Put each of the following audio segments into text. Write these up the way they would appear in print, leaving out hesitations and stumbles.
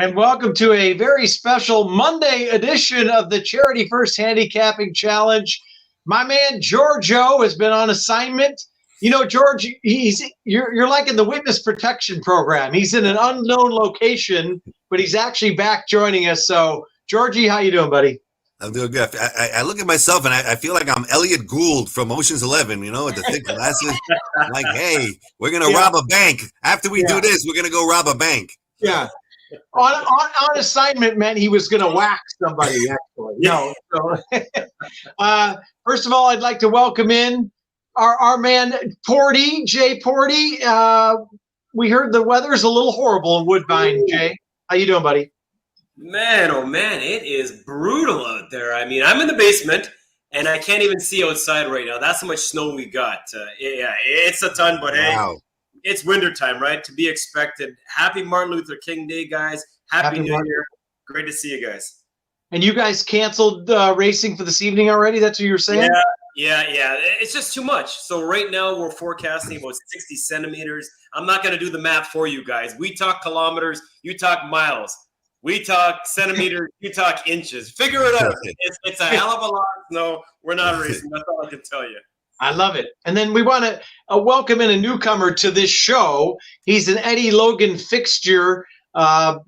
and welcome to a very special Monday edition of the Charity First Handicapping Challenge. My man Giorgio has been on assignment. You know, George, you're like in the witness protection program. He's in an unknown location, but he's actually back joining us. So, Georgie, how you doing, buddy? I'm doing good. I look at myself and I feel like I'm Elliot Gould from Ocean's 11, you know, with the thick glasses. I'm like, hey, we're going to rob a bank. After we do this, we're going to go rob a bank. Yeah. On assignment meant he was going to whack somebody, actually. No. So, first of all, I'd like to welcome in our man, Courtney J Portey. We heard the weather's a little horrible in Woodbine, Jay. How you doing, buddy? Man, oh man, it is brutal out there. I mean, I'm in the basement, and I can't even see outside right now. That's how much snow we got. Yeah, it's a ton, but hey, it's wintertime, right? To be expected. Happy Martin Luther King Day, guys. Happy New Year. Great to see you guys. And you guys canceled racing for this evening already? That's what you were saying? Yeah. It's just too much. So right now we're forecasting about 60 centimeters. I'm not going to do the math for you guys. We talk kilometers. You talk miles. We talk centimeters, you talk inches. Figure it out. It's a hell of a lot of snow. We're not racing. That's all I can tell you. I love it. And then we want to welcome in a newcomer to this show. He's an Eddie Logan fixture,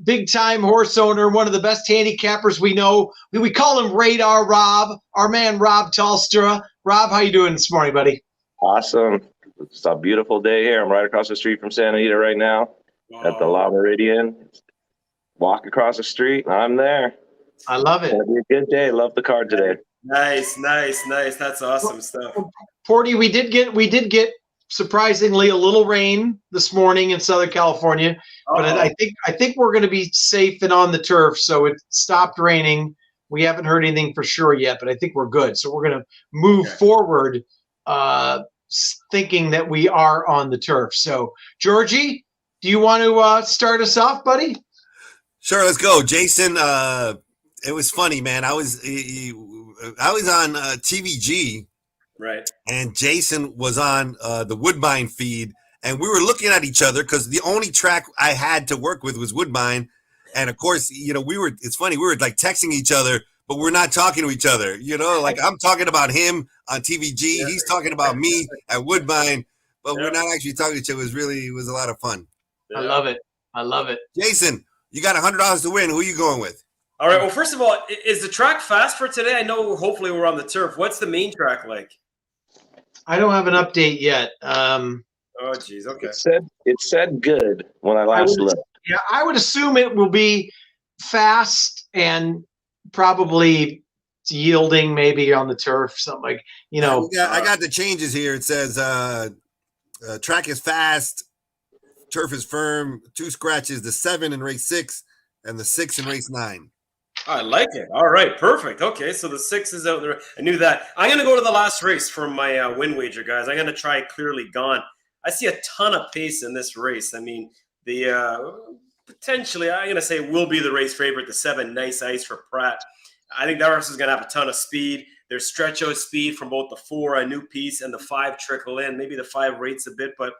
big-time horse owner, one of the best handicappers we know. We call him Radar Rob, our man Rob Talstra. Rob, how you doing this morning, buddy? Awesome. It's a beautiful day here. I'm right across the street from Santa Anita right now at the La Meridian. Walk across the street, I'm there. I love it. It'll be a good day. Love the card today. Nice. That's awesome stuff. Porty, we did get surprisingly a little rain this morning in Southern California, but I think we're going to be safe and on the turf. So it stopped raining. We haven't heard anything for sure yet, but I think we're good. So we're going to move forward, thinking that we are on the turf. So, Georgie, do you want to start us off, buddy? Sure, let's go, Jason. It was funny, man. I was on TVG, right? And Jason was on the Woodbine feed, and we were looking at each other because the only track I had to work with was Woodbine, and of course, you know, it's funny, we were like texting each other, but we're not talking to each other. You know, like I'm talking about him on TVG, he's talking about me at Woodbine, but we're not actually talking to each other. It was a lot of fun. I love it. Jason, you got $100 to win. Who are you going with? All right. Well, first of all, is the track fast for today? I know hopefully we're on the turf. What's the main track like? I don't have an update yet. Oh, geez. Okay. It said good when I last looked. Yeah, I would assume it will be fast and probably yielding maybe on the turf, something like, you know. I got the changes here. It says track is fast. Turf is firm, 2 scratches, the 7 in race 6 and the 6 in race 9. I like it. All right, perfect. Okay, so the 6 is out there. I knew that. I'm going to go to the last race for my win wager, guys. I'm going to try Clearly Gone. I see a ton of pace in this race. I mean, the potentially, I'm going to say will be the race favorite, the 7, Nice Ice for Pratt. I think that horse is going to have a ton of speed. There's stretch out speed from both the 4, a new piece, and the 5 trickle in. Maybe the 5 rates a bit, but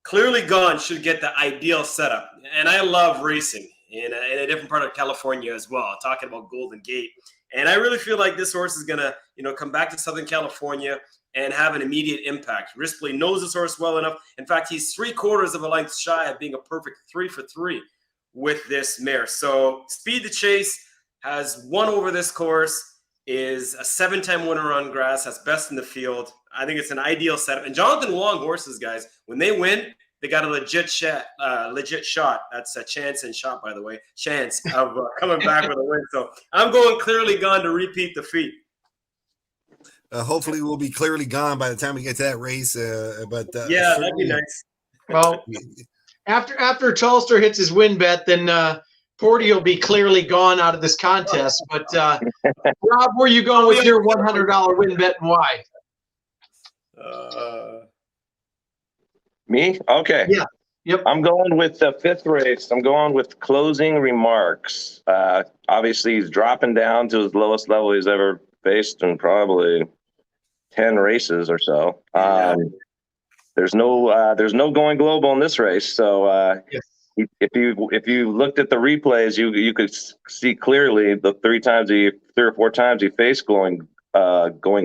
Clearly Gone should get the ideal setup. And I love racing in a different part of California as well, talking about Golden Gate. And I really feel like this horse is going to, come back to Southern California and have an immediate impact. Ripley knows this horse well enough. In fact, he's 3/4 of a length shy of being a perfect 3 for 3 with this mare. So Speed the Chase has won over this course, is a 7-time winner on grass, has best in the field. I think it's an ideal setup. And Jonathan Wong horses, guys, when they win, they got a legit shot. That's a chance and shot, by the way. Chance of coming back with a win. So I'm going Clearly Gone to repeat the feat. Hopefully we'll be clearly gone by the time we get to that race. Yeah, that'd be nice. Well, after Tolster hits his win bet, then Porty will be clearly gone out of this contest. But Rob, where are you going with your $100 win bet and why? Me? Okay. Yeah. Yep. I'm going with the 5th race. I'm going with Closing Remarks. Obviously, he's dropping down to his lowest level he's ever faced in probably 10 races or so. There's no going global in this race. So if you looked at the replays, you could see clearly the three or four times he faced going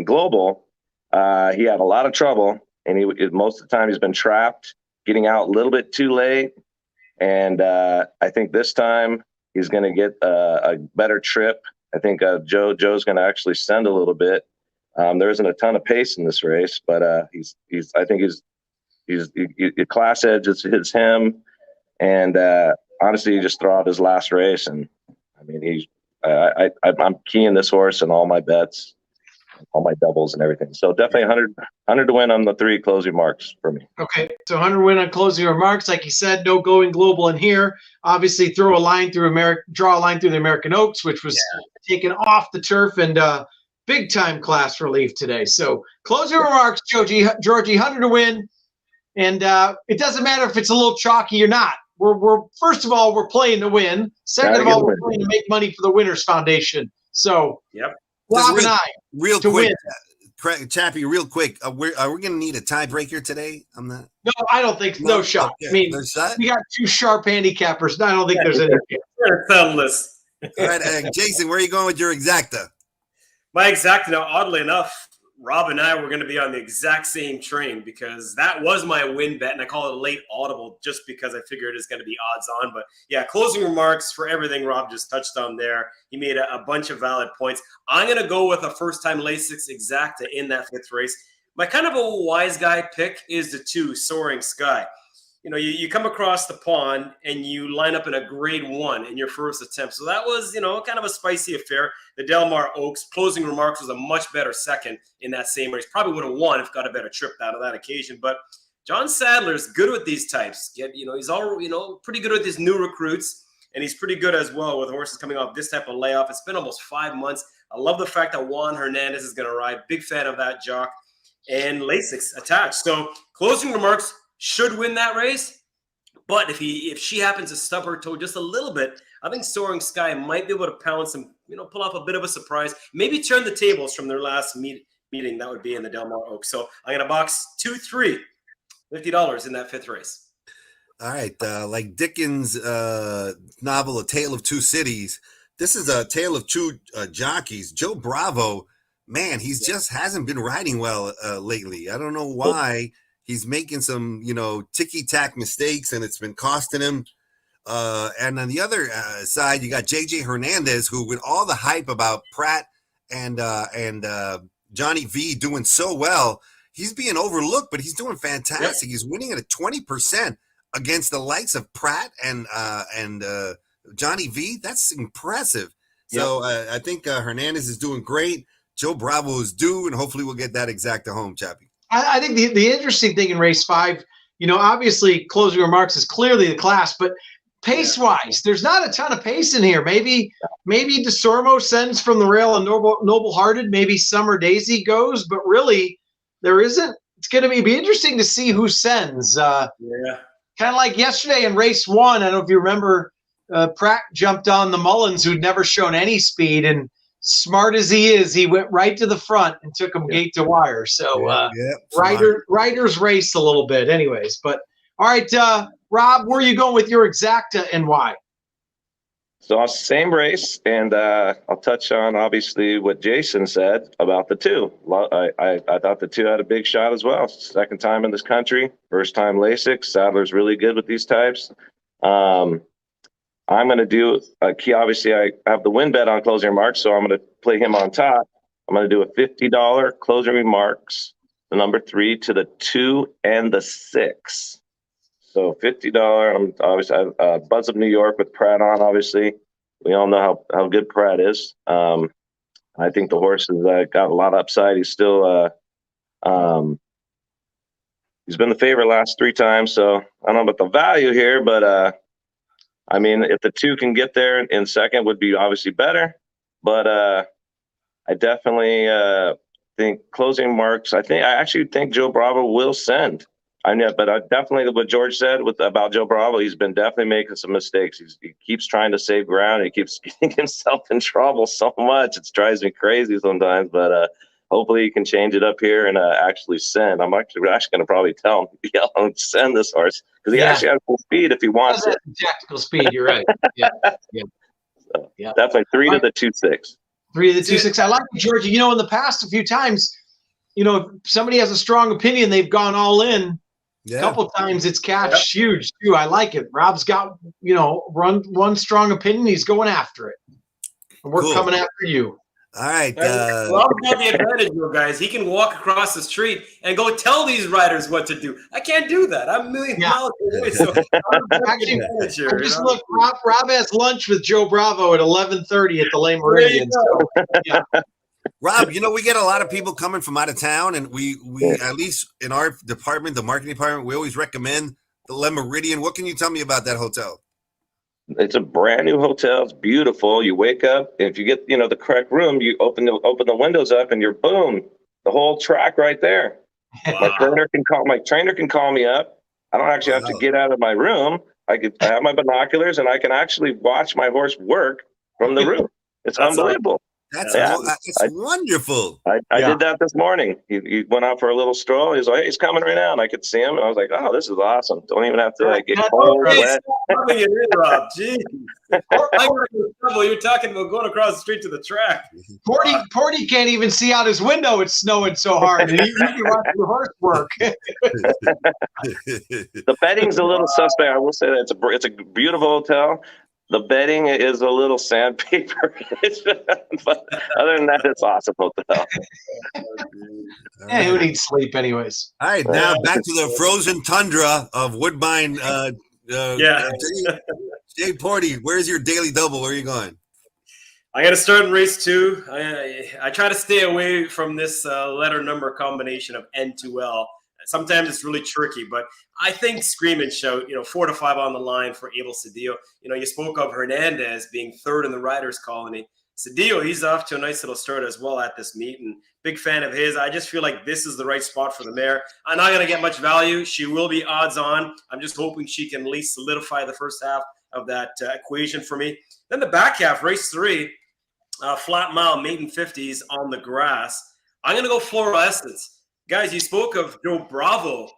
global. He had a lot of trouble, and most of the time he's been trapped, getting out a little bit too late. And I think this time he's going to get a better trip. I think Joe's going to actually send a little bit. There isn't a ton of pace in this race, but I think he's class edge is him. And honestly, he just threw out his last race, and I mean, I'm keying this horse in all my bets, all my doubles and everything. So definitely 100 to win on the 3 closing marks for me. Okay, so 100 win on closing remarks. Like you said, no going global in here. Obviously, draw a line through the American Oaks, which was taken off the turf, and big time class relief today. So closing remarks, Georgie, 100 to win, and it doesn't matter if it's a little chalky or not. We're first of all, we're playing to win. Second of all, we're playing to make money for the Winners Foundation. So, Rob and I, real quick, Chappie, real quick. Are we going to need a tiebreaker today? I'm not. No, I don't think. No shot. Okay. I mean, we got 2 sharp handicappers. I don't think there's any. Fellas. All right, Jason, where are you going with your exacta? My exacta. Now, oddly enough, Rob and I were going to be on the exact same train because that was my win bet, and I call it a late audible just because I figured it's going to be odds on. But yeah, closing remarks for everything Rob just touched on there. He made a bunch of valid points. I'm going to go with a first-time Lasix exacta in that 5th race. My kind of a wise guy pick is the 2, Soaring Sky. You know, you come across the pond and you line up in a grade 1 in your first attempt. So that was, kind of a spicy affair. The Del Mar Oaks closing remarks was a much better second in that same race. Probably would have won if got a better trip out of that occasion. But John Sadler's good with these types. He's all, pretty good with his new recruits. And he's pretty good as well with horses coming off this type of layoff. It's been almost 5 months. I love the fact that Juan Hernandez is going to ride. Big fan of that jock. And Lasix attached. So closing remarks should win that race, but if she happens to stub her toe just a little bit, I think Soaring Sky might be able to pounce and pull off a bit of a surprise, maybe turn the tables from their last meeting that would be in the Del Mar Oaks. So I'm gonna box 2-3, $50 in that 5th race. All right, like Dickens' novel A Tale of Two Cities, this is A Tale of Two Jockeys. Joe Bravo, man, he's just hasn't been riding well lately. I don't know why. He's making some, ticky-tack mistakes, and it's been costing him. And on the other side, you got JJ Hernandez, who, with all the hype about Pratt and Johnny V doing so well, he's being overlooked, but he's doing fantastic. Yep. He's winning at a 20% against the likes of Pratt and Johnny V. That's impressive. Yep. So I think Hernandez is doing great. Joe Bravo is due, and hopefully we'll get that exacta home, Chappie. I think the interesting thing in race 5, obviously closing remarks is clearly the class, but pace-wise, there's not a ton of pace in here. Maybe DeSormo sends from the rail and Noble-Hearted. Maybe Summer Daisy goes, but really there isn't. It's going to be interesting to see who sends. Kind of like yesterday in race 1. I don't know if you remember, Pratt jumped on the Mullins, who'd never shown any speed, and smart as he is, he went right to the front and took him gate to wire. So riders race a little bit anyways. But all right, Rob, where are you going with your exacta and why? So same race, and I'll touch on obviously what Jason said about the 2. I thought the 2 had a big shot as well. Second time in this country, first time Lasix. Sadler's really good with these types. I'm going to do a key. Obviously, I have the win bet on closing remarks, so I'm going to play him on top. I'm going to do a $50 closing remarks, the number 3 to the 2 and the 6. So $50. I'm obviously Buzz of New York with Pratt on. Obviously, we all know how good Pratt is. I think the horse has got a lot of upside. He's still he's been the favorite last 3 times. So I don't know about the value here, but I mean, if the 2 can get there in second, would be obviously better. But I definitely think closing marks. I actually think Joe Bravo will send. But I definitely what George said about Joe Bravo. He's been definitely making some mistakes. He keeps trying to save ground. He keeps getting himself in trouble so much. It drives me crazy sometimes. But hopefully he can change it up here and actually send. I'm actually going to probably tell him, yell and send this horse because he actually has full speed if he wants it. Tactical speed. You're right. Yeah. Yeah. So, definitely 3 to the 2-6. 3 to the 2-6. I like it, Georgia. You know, in the past, a few times, you know, if somebody has a strong opinion, they've gone all in. A couple times it's cashed huge too. I like it. Rob's got, you know, one strong opinion. He's going after it. And we're coming after you. All right. Rob's got the advantage, you guys. He can walk across the street and go tell these riders what to do. I can't do that. I'm a million miles away. So actually, just look. Rob has lunch with Joe Bravo at 11:30 at the Le Meridian. So, Rob, you know, we get a lot of people coming from out of town, and we at least in our department, the marketing department, we always recommend the Le Meridian. What can you tell me about that hotel? It's a brand new hotel. It's beautiful. You wake up, and if you get, you know, the correct room, you open the windows up, and you're boom, the whole track right there. Wow. My trainer can call me up. I don't actually have to get out of my room. I have my binoculars, and I can actually watch my horse work from the room. It's unbelievable. That's wonderful. I did that this morning. He went out for a little stroll. He's like, hey, he's coming right now. And I could see him. And I was like, oh, this is awesome. Don't even have to get cold, wet. Rob. Jeez. You're talking about going across the street to the track. Portey can't even see out his window. It's snowing so hard. And you can watch the horse work. The bedding's a little suspect. I will say that it's a beautiful hotel. The bedding is a little sandpaper, but other than that, it's awesome hotel. Who needs sleep anyways? All right, now back to the frozen tundra of Woodbine. J Portey, where's your daily double? Where are you going? I got to start in race 2. I try to stay away from this letter number combination of N2L. Sometimes it's really tricky, but I think Scream and Shout, 4 to 5 on the line for Abel Cedillo. You spoke of Hernandez being 3rd in the Riders Colony. Cedillo, he's off to a nice little start as well at this meet, and big fan of his. I just feel like this is the right spot for the mare. I'm not going to get much value. She will be odds on. I'm just hoping she can at least solidify the first half of that equation for me. Then the back half, race 3, flat mile, maiden 50s on the grass. I'm going to go Floral Essence. Guys, you spoke of Joe Bravo,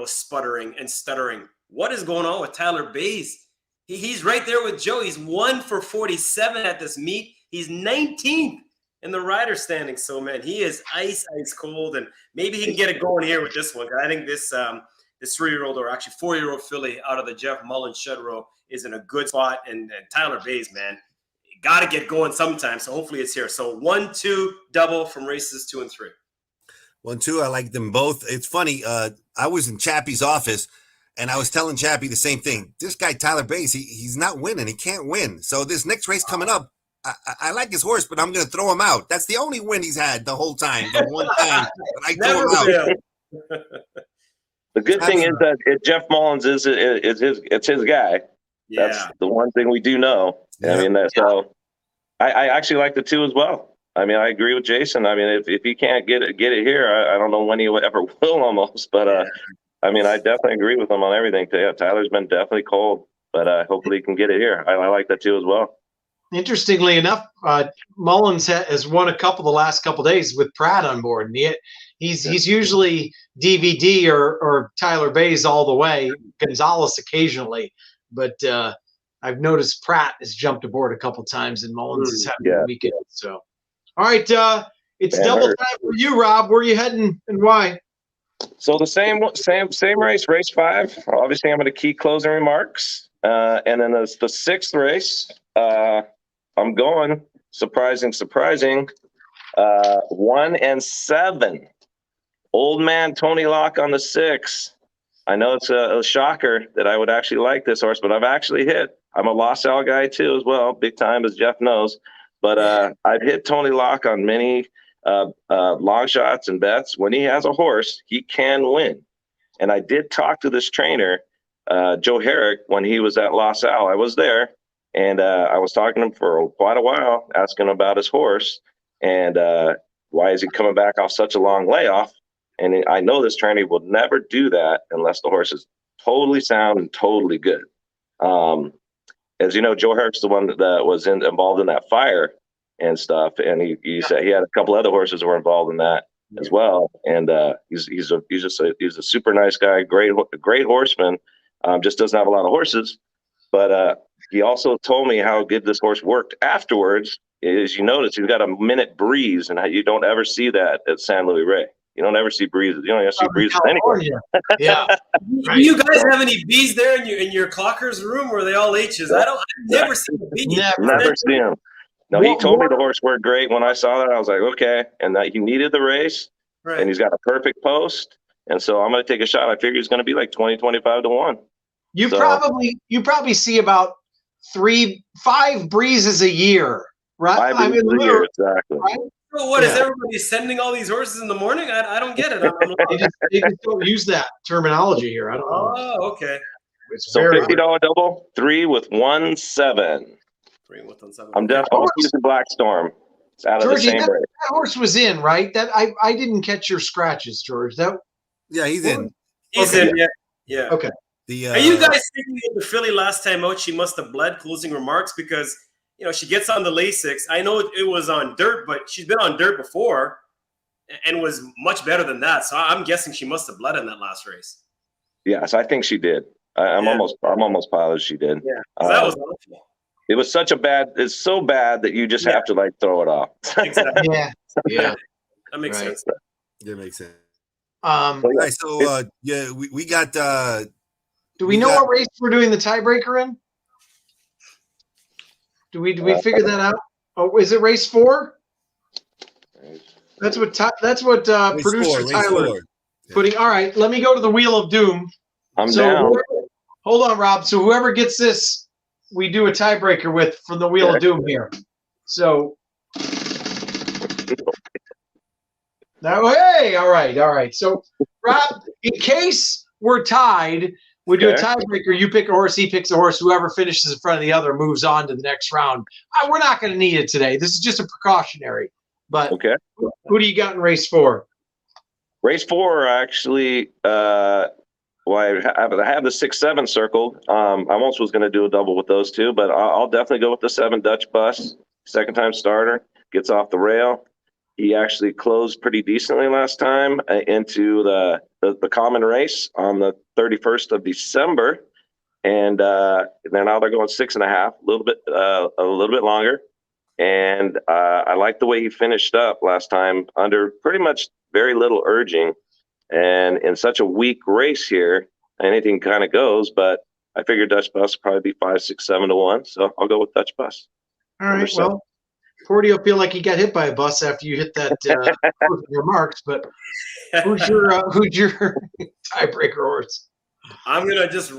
sputtering and stuttering. What is going on with Tyler Bays? He's right there with Joe. He's 1 for 47 at this meet. He's 19th in the rider standing. So, man, he is ice cold, and maybe he can get it going here with this one. I think this 3-year-old, or actually 4-year-old filly out of the Jeff Mullins shed row is in a good spot. And Tyler Bays, man, you got to get going sometime. So hopefully it's here. So 1-2 double from races 2 and 3. 1-2. I like them both. It's funny. I was in Chappie's office, and I was telling Chappie the same thing. This guy, Tyler Bays, he's not winning. He can't win. So this next race coming up, I like his horse, but I'm going to throw him out. That's the only win he's had the whole time. The one time I throw him out. The good thing is that Jeff Mullins is his guy. Yeah. That's the one thing we do know. Yeah. I mean, so I actually like the 2 as well. I mean, I agree with Jason. I mean, if he can't get it here, I don't know when he ever will almost. But, I mean, I definitely agree with him on everything. Yeah, Tyler's been definitely cold, but hopefully he can get it here. I like that too as well. Interestingly enough, Mullins has won a couple the last couple of days with Pratt on board. And he's usually DVD or Tyler Bays all the way, Gonzalez occasionally. But I've noticed Pratt has jumped aboard a couple times, and Mullins is having a weekend. So. All right, it's double time for you, Rob. Where are you heading and why? So the same race 5. Obviously, I'm going to key closing remarks, and then the 6th race. I'm going surprising. 1 and 7. Old man Tony Locke on the 6. I know it's a shocker that I would actually like this horse, but I've actually hit. I'm a Los Al guy too as well, big time as Jeff knows. But I've hit Tony Locke on many long shots and bets. When he has a horse, he can win. And I did talk to this trainer, Joe Herrick, when he was at Los Al. I was there, and I was talking to him for quite a while, asking about his horse and why is he coming back off such a long layoff. And I know this trainer will never do that unless the horse is totally sound and totally good. As you know, Joe Herrick's the one that was involved in that fire and stuff. And he said he had a couple other horses who were involved in that as well. And he's a super nice guy, great horseman. Just doesn't have a lot of horses, but he also told me how good this horse worked afterwards. Is you notice he's got a minute breeze, and you don't ever see that at San Luis Rey. You don't ever see breezes. You don't ever see breezes anywhere. Yeah. Do you guys have any bees there in your clockers room, or are they all H's? I've never seen a bee. Never seen him. No, he told me the horse worked great. When I saw that, I was like, okay. And that he needed the race, and he's got a perfect post. And so I'm going to take a shot. I figure he's going to be like 20, 25 to 1. You probably see about 3-5 breezes a year, right? 5 breezes a year, exactly. Right? So what is everybody sending all these horses in the morning? I don't get it. They just don't use that terminology here. I don't know. Oh, okay. It's so $50 double, 3 with 1 7. 3 with 1 7. I'm definitely using Black Storm. It's out of Georgie, the same race. that horse was in, right? That I didn't catch your scratches, George. Yeah, he's in. He's in. Yeah. Okay. Are you guys thinking of the filly last time out? She must have bled. Closing remarks, because she gets on the Lasix. I know it was on dirt, but she's been on dirt before and was much better than that. So I'm guessing she must have bled in that last race. Yes, I think she did. I'm almost positive she did. Yeah, that was awful. It was it's so bad that you just have to like throw it off. Exactly. Yeah. That makes sense. Yeah, makes sense. All right, so we got. Do we know what race we're doing the tiebreaker in? Do we figure that out? Oh, is it race 4? That's what producer Tyler putting. All right, let me go to the Wheel of Doom. I'm down. Hold on, Rob. So whoever gets this, we do a tiebreaker with from the Wheel of Doom here. So now, hey, all right. So Rob, in case we're tied, we do a tiebreaker. You pick a horse, he picks a horse. Whoever finishes in front of the other moves on to the next round. We're not going to need it today. This is just a precautionary. But who do you got in race 4? Race 4, actually, I have the 6-7 circled. I almost was going to do a double with those two, but I'll definitely go with the 7 Dutch Bus. Second time starter, gets off the rail. He actually closed pretty decently last time into the common race on the 31st of December, and then now they're going 6.5, a little bit longer. And I like the way he finished up last time under pretty much very little urging, and in such a weak race here, anything kind of goes. But I figured Dutch Bus would probably be 5, 6, 7 to 1, so I'll go with Dutch Bus. All right, well. Porty will feel like he got hit by a bus after you hit that remarks, but who's your tiebreaker horse? I'm gonna just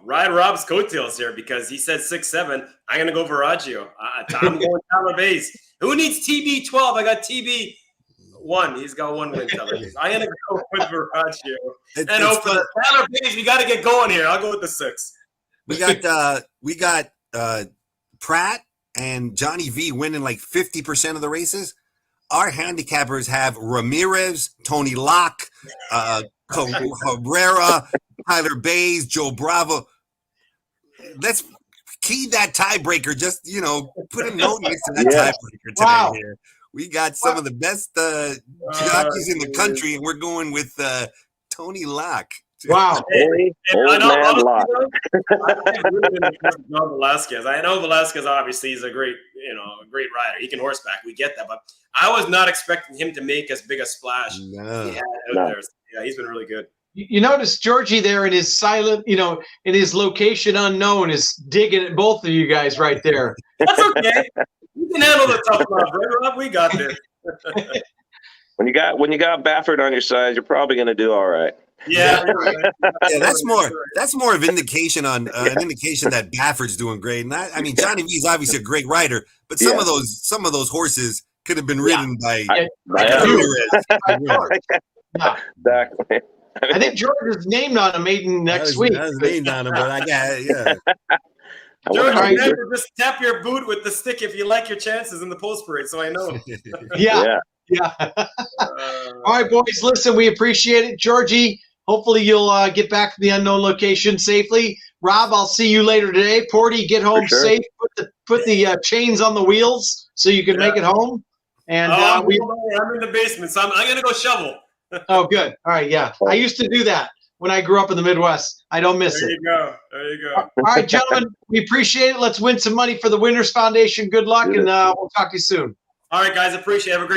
ride Rob's coattails here because he said 6-7. I'm gonna go Viraggio. I'm going Tyler Bays. Who needs TB12? I got TB1. He's got 1 win. Tyler Bays. I'm gonna go with Viraggio. And for Tyler Bays, we got to get going here. I'll go with the 6. We got Pratt and Johnny V winning like 50% of the races. Our handicappers have Ramirez, Tony Locke, Cabrera, Tyler Bays, Joe Bravo. Let's key that tiebreaker. Just, put a note next to that tiebreaker today. Wow. Here. We got some of the best jockeys in the country, and we're going with Tony Locke. Wow. John Velasquez. I know Velasquez obviously is a great rider. He can horseback. We get that, but I was not expecting him to make as big a splash. No. There. Yeah, he's been really good. You notice Georgie there in his silent, in his location unknown is digging at both of you guys right there. That's okay. You can handle the tough love, right, Rob? We got this. When you got Baffert on your side, you're probably going to do all right. Yeah, right. Yeah, that's more of indication on an indication that Baffert's doing great. And Johnny V is obviously a great rider, but some of those horses could have been ridden by Exactly. I think George is named on a maiden next week. I was named on him, but I got George, remember, just tap your boot with the stick if you like your chances in the post parade, so I know. Yeah. All right, boys, listen, we appreciate it. Georgie, hopefully you'll get back to the unknown location safely. Rob, I'll see you later today. Porty, get home safe. Put the chains on the wheels so you can make it home. And I'm in the basement, so I'm going to go shovel. Oh, good. All right, yeah. I used to do that when I grew up in the Midwest. I don't miss it. There you go. All right, gentlemen, we appreciate it. Let's win some money for the Winners Foundation. Good luck, and we'll talk to you soon. All right, guys, appreciate it. Have a great